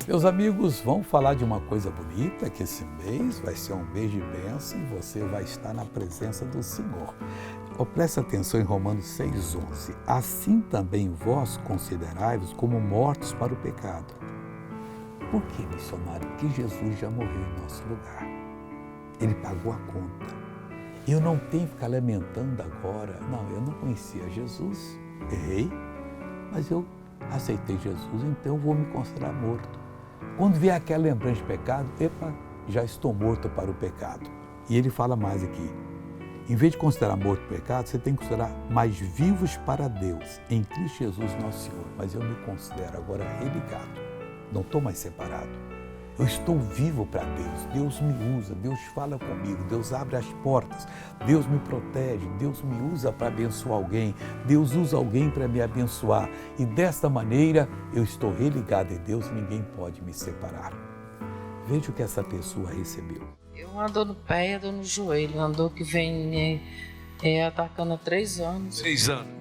Meus amigos, vamos falar de uma coisa bonita, que esse mês vai ser um mês de bênção e você vai estar na presença do Senhor. Presta atenção em Romanos 6,11. Assim também vós considerai-vos como mortos para o pecado. Por que, missionário? Porque Jesus já morreu em nosso lugar. Ele pagou a conta. Eu não tenho que ficar lamentando agora. Não, eu não conhecia Jesus, errei, mas eu aceitei Jesus, então eu vou me considerar morto. Quando vier aquela lembrança de pecado, já estou morto para o pecado. E ele fala mais aqui, em vez de considerar morto o pecado, você tem que considerar mais vivos para Deus, em Cristo Jesus nosso Senhor. Mas eu me considero agora religado, não estou mais separado. Eu estou vivo para Deus, Deus me usa, Deus fala comigo, Deus abre as portas, Deus me protege, Deus me usa para abençoar alguém, Deus usa alguém para me abençoar. E desta maneira eu estou religado em Deus, ninguém pode me separar. Veja o que essa pessoa recebeu. Uma dor no pé e a dor no joelho, uma dor que vem atacando há 3 anos. 3 anos?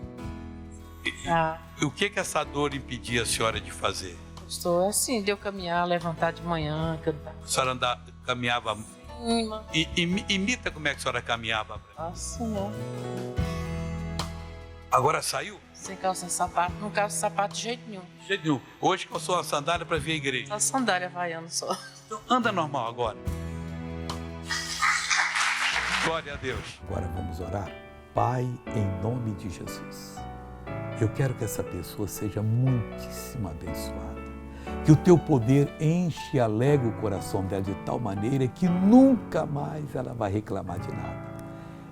E o que essa dor impedia a senhora de fazer? Estou assim, de eu caminhar, levantar de manhã, cantar. A senhora caminhava? Imita como é que a senhora caminhava? Assim, ó. Agora saiu? Sem calça sapato, não calça sapato de jeito nenhum. De jeito nenhum. Hoje calçou uma sandália para vir à igreja? Só sandália havaiana só. Então anda normal agora. Glória a Deus. Agora vamos orar. Pai, em nome de Jesus, eu quero que essa pessoa seja muitíssimo abençoada. Que o teu poder enche e alegre o coração dela de tal maneira que nunca mais ela vai reclamar de nada.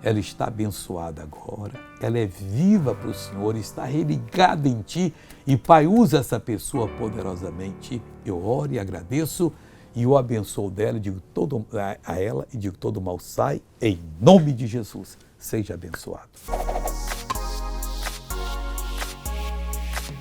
Ela está abençoada agora, ela é viva para o Senhor, está religada em Ti e Pai, usa essa pessoa poderosamente. Eu oro e agradeço e eu abençoo dela, digo a ela e digo todo mal sai, em nome de Jesus, seja abençoado.